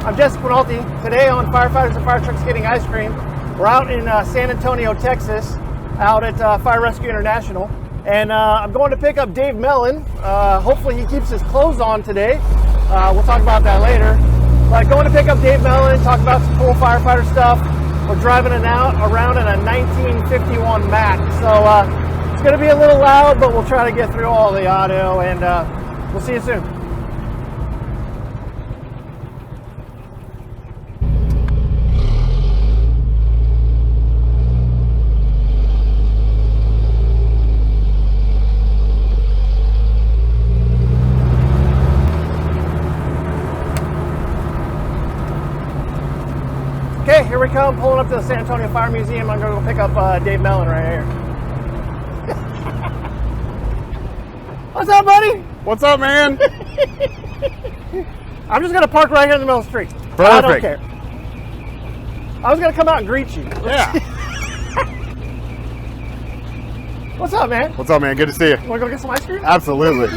I'm Jesse Quinalty. Today on Firefighters and Fire Trucks Getting Ice Cream, we're out in San Antonio, Texas, out at Fire Rescue International. And I'm going to pick up Dave Mellen. Hopefully he keeps his clothes on today. We'll talk about that later. But going to pick up Dave Mellen, talk about some cool firefighter stuff. We're driving around in a 1951 Mack. So it's going to be a little loud, but we'll try to get through all the audio, and we'll see you soon. Okay, here we come, pulling up to the San Antonio Fire Museum. I'm going to go pick up Dave Mellen right here. What's up, buddy? What's up, man? I'm just going to park right here in the middle of the street. Perfect. I don't care. I was going to come out and greet you. Yeah. What's up, man? What's up, man? Good to see you. Want to go get some ice cream? Absolutely.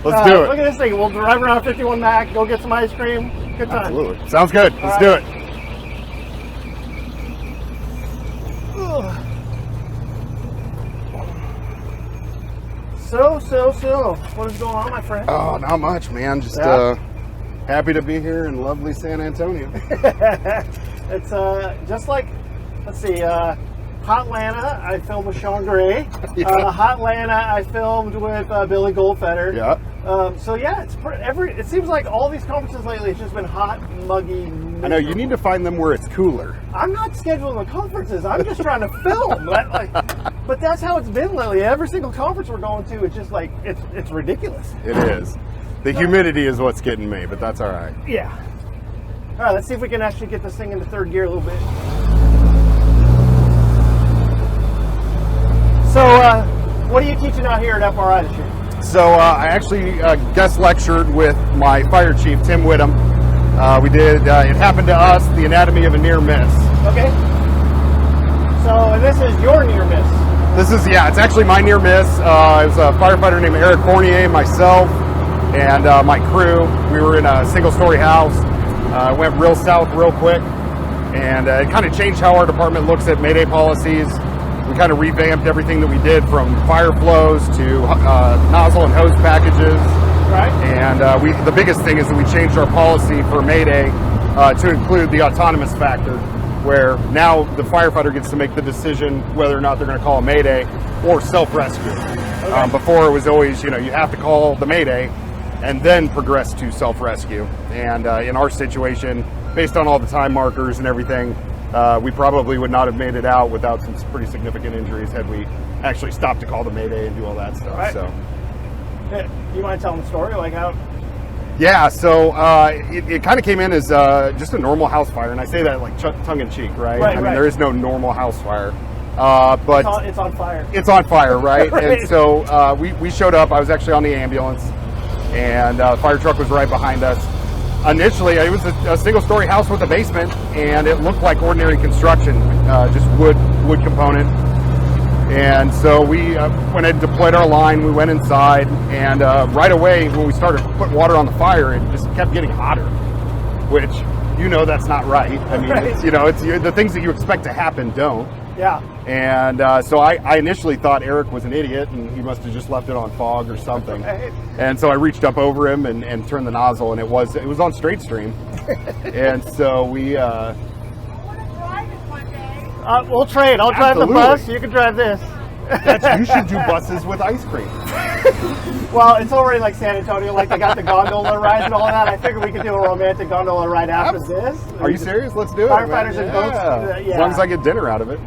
Let's do it. Look at this thing. We'll drive around 51 Mack, go get some ice cream. Good time. Absolutely. Sounds good. Let's do it. So, what is going on, my friend? Oh, not much, man. Just happy to be here in lovely San Antonio. It's just like, let's see, Hotlanta, I filmed with Sean Gray. Yeah. Hotlanta, I filmed with Billy Goldfeder. Yeah. So yeah, it seems like all these conferences lately, it's just been hot, muggy. Miserable. I know, you need to find them where it's cooler. I'm not scheduling the conferences. I'm just trying to film. But that's how it's been lately. Every single conference we're going to, it's just like, it's ridiculous. It is. The humidity is what's getting me, but that's all right. Yeah. All right, let's see if we can actually get this thing into third gear a little bit. So, what are you teaching out here at FRI this year? So, I actually guest lectured with my fire chief, Tim Whittam. We did, it happened to us, the anatomy of a near miss. Okay. So, and this is your near miss. This is, yeah, it's actually my near miss. It was a firefighter named Eric Fournier, myself, and my crew. We were in a single-story house. Went real south real quick, and it kind of changed how our department looks at Mayday policies. We kind of revamped everything that we did, from fire flows to nozzle and hose packages. Right. And the biggest thing is that we changed our policy for Mayday to include the autonomous factor, where now the firefighter gets to make the decision whether or not they're going to call a Mayday or self-rescue. Okay. Before it was always, you have to call the Mayday and then progress to self-rescue. And in our situation, based on all the time markers and everything, we probably would not have made it out without some pretty significant injuries had we actually stopped to call the Mayday and do all that stuff. Right. So, you mind telling the story, like how? Yeah, so it kind of came in as just a normal house fire, and I say that like tongue-in-cheek, right? I mean, there is no normal house fire, but it's on fire. It's on fire, right? Right. And so we showed up. I was actually on the ambulance, and the fire truck was right behind us. Initially, it was a single-story house with a basement, and it looked like ordinary construction, just wood component. And so we went and deployed our line. We went inside, and right away when we started putting water on the fire, it just kept getting hotter, which that's not right. I mean, right. It's the things that you expect to happen don't. Yeah. And so I initially thought Eric was an idiot, and he must have just left it on fog or something. Right. And so I reached up over him and turned the nozzle, and it was on straight stream. And so we. We'll trade. I'll drive the bus. You can drive this. You should do buses with ice cream. Well, it's already like San Antonio, like they got the gondola rides and all that. I figured we could do a romantic gondola ride after this. Are you serious? Let's do it. Firefighters and boats. Yeah. As long as I get dinner out of it.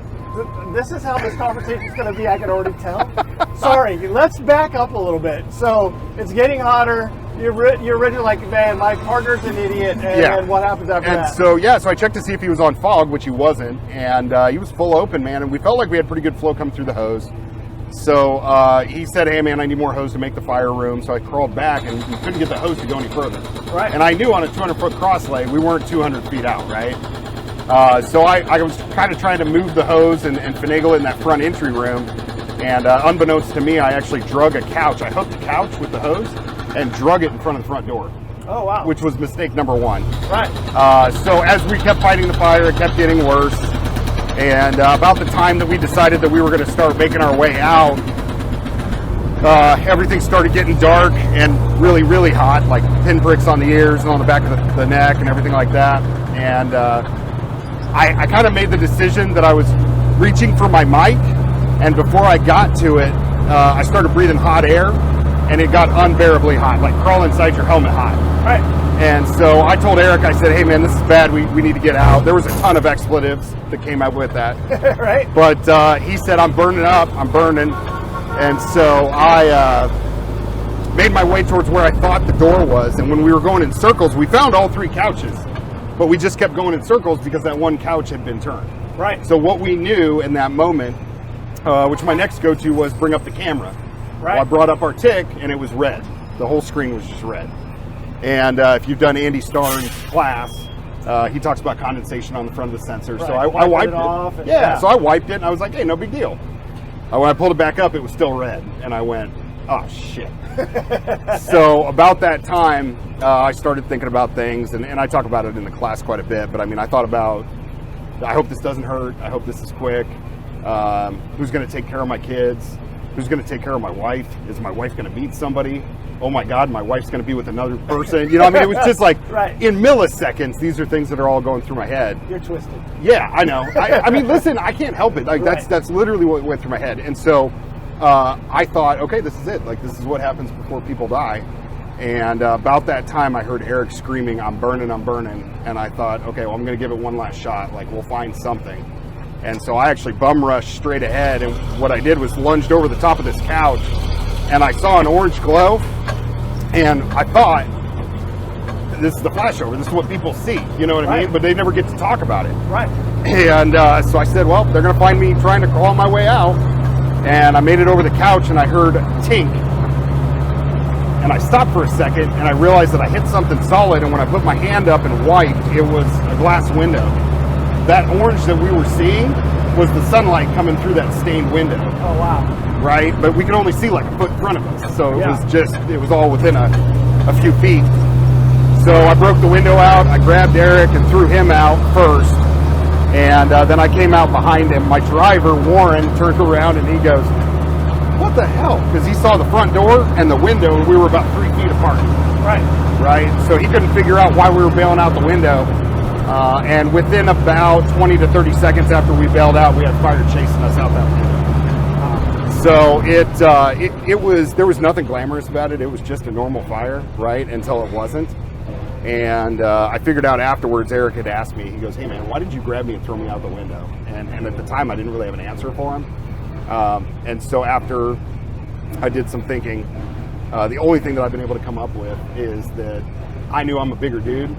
This is how this conversation is going to be. I can already tell. Sorry. Let's back up a little bit. So it's getting hotter. You're originally like, man, my partner's an idiot, and what happens after that? So I checked to see if he was on fog, which he wasn't, and he was full open, man, and we felt like we had pretty good flow coming through the hose. So he said, hey, man, I need more hose to make the fire room. So I crawled back, and we couldn't get the hose to go any further. Right. And I knew on a 200-foot cross lay, we weren't 200 feet out, right? So I was kind of trying to move the hose and finagle it in that front entry room. And unbeknownst to me, I actually drug a couch. I hooked the couch with the hose and drug it in front of the front door. Oh, wow. which was mistake number one. Right. So as we kept fighting the fire, it kept getting worse. And about the time that we decided that we were going to start making our way out, everything started getting dark and really, really hot, like pinpricks on the ears and on the back of the neck and everything like that. And I kind of made the decision that I was reaching for my mic, and before I got to it, I started breathing hot air, and it got unbearably hot, like crawl inside your helmet hot. Right. And so I told Eric, I said, hey man, this is bad, we need to get out. There was a ton of expletives that came out with that. Right. But he said, I'm burning up, I'm burning. And so I made my way towards where I thought the door was, and when we were going in circles, we found all three couches, but we just kept going in circles because that one couch had been turned. Right. So what we knew in that moment, which my next go-to was bring up the camera. Right. Well, I brought up our tick, and it was red. The whole screen was just red. And if you've done Andy Starr's class, he talks about condensation on the front of the sensor. Right. So I wiped it. Off and, yeah, so I wiped it, and I was like, hey, no big deal. When I pulled it back up, it was still red, and I went, oh, shit. So about that time, I started thinking about things, and I talk about it in the class quite a bit, but I mean, I thought about, I hope this doesn't hurt. I hope this is quick. Who's going to take care of my kids? Who's going to take care of my wife? Is my wife going to meet somebody? Oh my God, my wife's going to be with another person. You know, I mean, it was just like right. In milliseconds, these are things that are all going through my head. You're twisted. Yeah, I know. I mean, listen, I can't help it. Like right. that's literally what went through my head. And so I thought, okay, this is it. Like, this is what happens before people die. And about that time, I heard Eric screaming, I'm burning. And I thought, okay, well, I'm going to give it one last shot. Like, we'll find something. And so I actually bum rushed straight ahead. And what I did was lunged over the top of this couch, and I saw an orange glow. And I thought, this is the flashover. This is what people see. You know what I mean? But they never get to talk about it. Right. And so I said, well, they're going to find me trying to crawl my way out. And I made it over the couch, and I heard tink. And I stopped for a second, and I realized that I hit something solid. And when I put my hand up and wiped, it was a glass window. That orange that we were seeing was the sunlight coming through that stained window. Oh, wow. Right? But we could only see like a foot in front of us. So yeah. it was all within a few feet. So I broke the window out. I grabbed Eric and threw him out first. And then I came out behind him. My driver, Warren, turned around and he goes, what the hell? Because he saw the front door and the window, and we were about 3 feet apart. Right. So he couldn't figure out why we were bailing out the window. And within about 20 to 30 seconds after we bailed out, we had fire chasing us out that window. So there was nothing glamorous about it. It was just a normal fire, right? Until it wasn't. And I figured out afterwards, Eric had asked me, he goes, hey man, why did you grab me and throw me out the window? And at the time, I didn't really have an answer for him. And so after I did some thinking, the only thing that I've been able to come up with is that I knew I'm a bigger dude.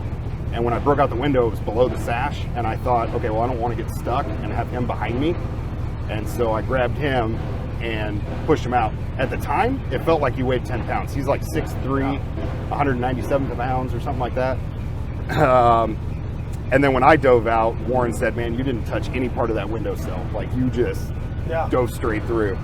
And when I broke out the window, it was below the sash. And I thought, okay, well, I don't want to get stuck and have him behind me. And so I grabbed him and pushed him out. At the time, it felt like he weighed 10 pounds. He's like 6'3", 197 pounds or something like that. And then when I dove out, Warren said, man, you didn't touch any part of that windowsill. Like, you just dove straight through.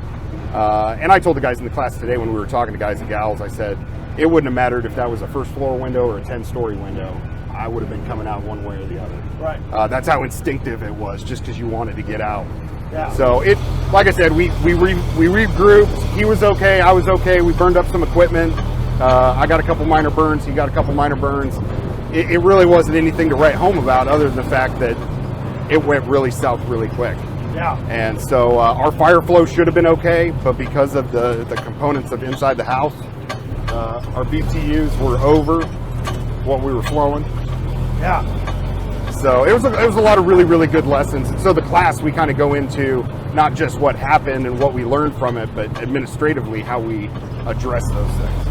And I told the guys in the class today when we were talking to guys and gals, I said, it wouldn't have mattered if that was a first floor window or a 10-story window. I would have been coming out one way or the other. Right. That's how instinctive it was, just because you wanted to get out. Yeah. So like I said, we regrouped. He was okay. I was okay. We burned up some equipment. I got a couple minor burns. He got a couple minor burns. It really wasn't anything to write home about, other than the fact that it went really south really quick. Yeah. And so our fire flow should have been okay, but because of the components of inside the house, our BTUs were over what we were flowing. Yeah. So it was a lot of really, really good lessons. And so the class, we kind of go into not just what happened and what we learned from it, but administratively how we address those things.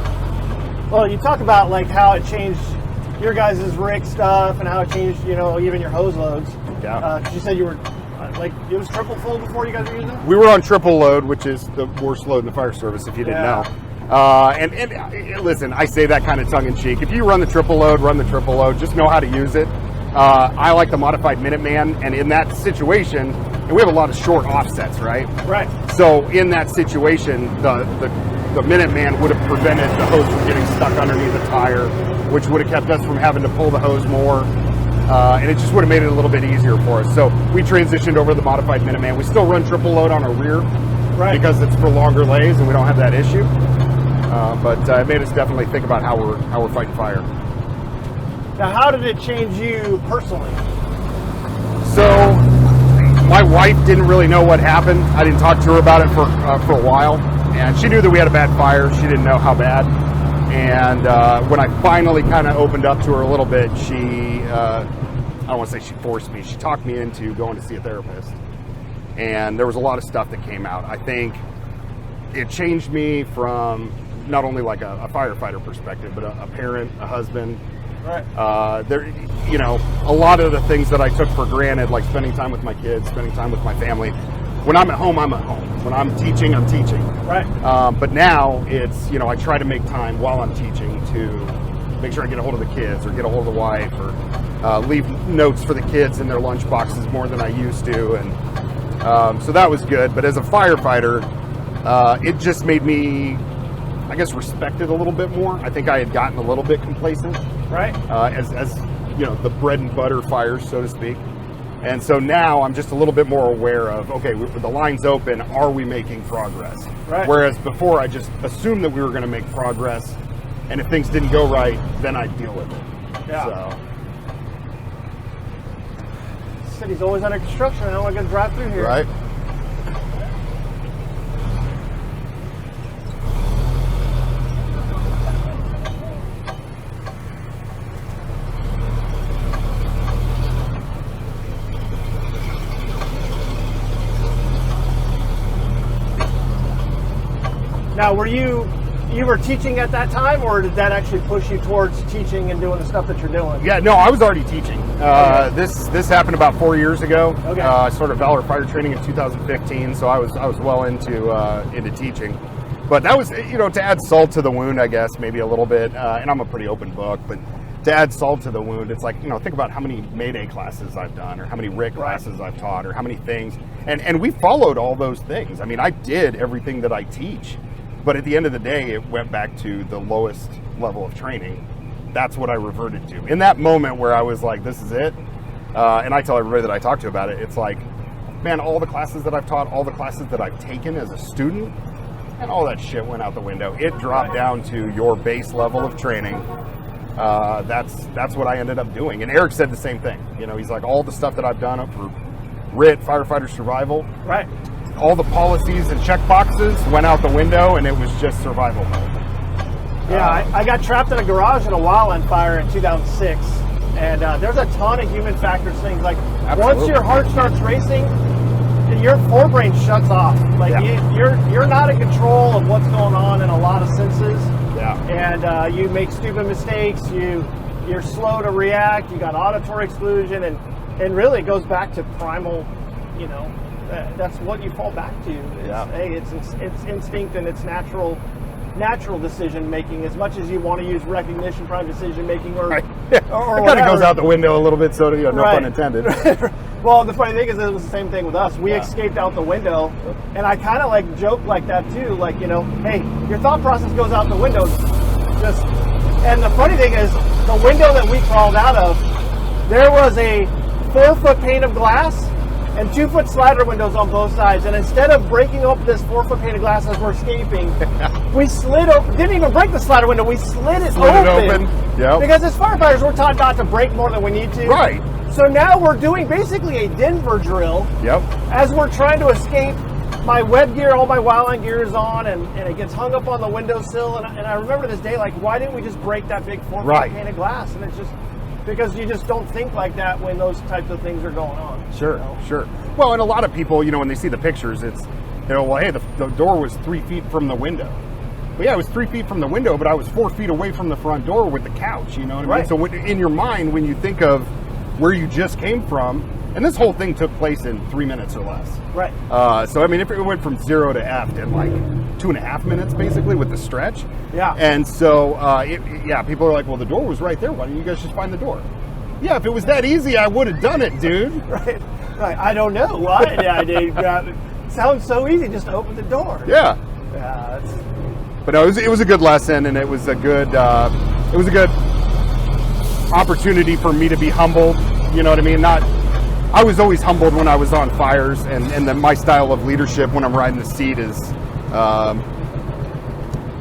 Well, you talk about like how it changed your guys' rig stuff and how it changed, you know, even your hose loads. Yeah. Because you said you were like, it was triple full before you guys were using it? We were on triple load, which is the worst load in the fire service, if you didn't know. And listen, I say that kind of tongue in cheek. If you run the triple load, just know how to use it. I like the modified Minuteman, and in that situation, and we have a lot of short offsets, right? Right. So in that situation, the the Minuteman would have prevented the hose from getting stuck underneath the tire, which would have kept us from having to pull the hose more. And it just would have made it a little bit easier for us. So we transitioned over to the modified Minuteman. We still run triple load on our rear, right, because it's for longer lays and we don't have that issue. But it made us definitely think about how we're fighting fire. Now, how did it change you personally? So my wife didn't really know what happened. I didn't talk to her about it for a while, and she knew that we had a bad fire. She didn't know how bad. And when I finally kind of opened up to her a little bit, she, I don't want to say she forced me, she talked me into going to see a therapist. And there was a lot of stuff that came out. I think it changed me from not only like a firefighter perspective, but a parent, a husband. Right. There, you know, a lot of the things that I took for granted, like spending time with my kids, spending time with my family. When I'm at home, I'm at home. When I'm teaching, I'm teaching. Right. But now it's, you know, I try to make time while I'm teaching to make sure I get a hold of the kids or get a hold of the wife or leave notes for the kids in their lunch boxes more than I used to. And so that was good. But as a firefighter, it just made me, I guess, respect it a little bit more. I think I had gotten a little bit complacent. Right. As you know, the bread and butter fires, so to speak. And so now I'm just a little bit more aware of, okay, the line's open, are we making progress? Right. Whereas before I just assumed that we were going to make progress, and if things didn't go right, then I'd deal with it. Yeah. So. The city's always under construction. I don't want to drive through here. Right. Now, were you were teaching at that time, or did that actually push you towards teaching and doing the stuff that you're doing? Yeah, no, I was already teaching. Okay. This happened about 4 years ago. Okay. I started Valor Fire Training in 2015, so I was well into teaching. But that was, you know, to add salt to the wound, I guess, maybe a little bit. And I'm a pretty open book, but to add salt to the wound, it's like, you know, think about how many Mayday classes I've done, or how many RIT classes I've taught, or how many things. And we followed all those things. I mean, I did everything that I teach. But at the end of the day, it went back to the lowest level of training. That's what I reverted to. In that moment where I was like, this is it. And I tell everybody that I talk to about it, it's like, man, all the classes that I've taught, all the classes that I've taken as a student, and all that shit went out the window. It dropped down to your base level of training. That's what I ended up doing. And Eric said the same thing. You know, he's like, all the stuff that I've done for RIT, firefighter survival. Right. All the policies and check boxes went out the window, and it was just survival mode. Yeah, I got trapped in a garage in a wildland fire in 2006, and there's a ton of human factors things. Like, absolutely, once your heart starts racing, your forebrain shuts off. Like, yeah, you're not in control of what's going on in a lot of senses. Yeah. And you make stupid mistakes. You're slow to react. You got auditory exclusion, and really it goes back to primal, you know. That's what you fall back to. Hey, it's instinct and it's natural decision making. As much as you want to use recognition, prime decision making, or right. Or it kind of goes out the window a little bit. So, you know, no pun intended. Well, the funny thing is, it was the same thing with us. We escaped out the window, and I kind of like joke like that too. Like, you know, hey, your thought process goes out the window. And the funny thing is, the window that we crawled out of, there was a 4-foot pane of glass and 2-foot slider windows on both sides. And instead of breaking open this 4-foot pane of glass as we're escaping, we slid open, didn't even break the slider window, we slid it open. Yep. Because as firefighters, we're taught not to break more than we need to. Right. So now we're doing basically a Denver drill. Yep. As we're trying to escape. My web gear, all my wildland gear is on, and it gets hung up on the windowsill. And I remember this day, like, why didn't we just break that big 4-foot pane of glass? And it's just, because you just don't think like that when those types of things are going on. Sure, you know? Sure. Well, and a lot of people, you know, when they see the pictures, it's, you know, well, hey, the door was 3 feet from the window. Well, yeah, it was 3 feet from the window, but I was 4 feet away from the front door with the couch, you know what I mean? So in your mind, when you think of where you just came from, and this whole thing took place in 3 minutes or less. Right. So, I mean, if it went from 0 to F in like 2.5 minutes, basically, with the stretch. Yeah. And so, people are like, well, the door was right there. Why don't you guys just find the door? Yeah, if it was that easy, I would have done it, dude. Right. I don't know why. It sounds so easy just to open the door. Yeah. Yeah, But no, it was a good lesson, and it was a good opportunity for me to be humbled. You know what I mean? I was always humbled when I was on fires, and then my style of leadership when I'm riding the seat is,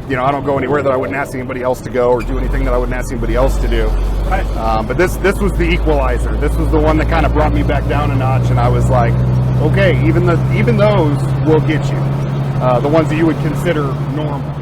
you know, I don't go anywhere that I wouldn't ask anybody else to go, or do anything that I wouldn't ask anybody else to do. Right. But this was the equalizer. This was the one that kind of brought me back down a notch, and I was like, okay, even those will get you, the ones that you would consider normal.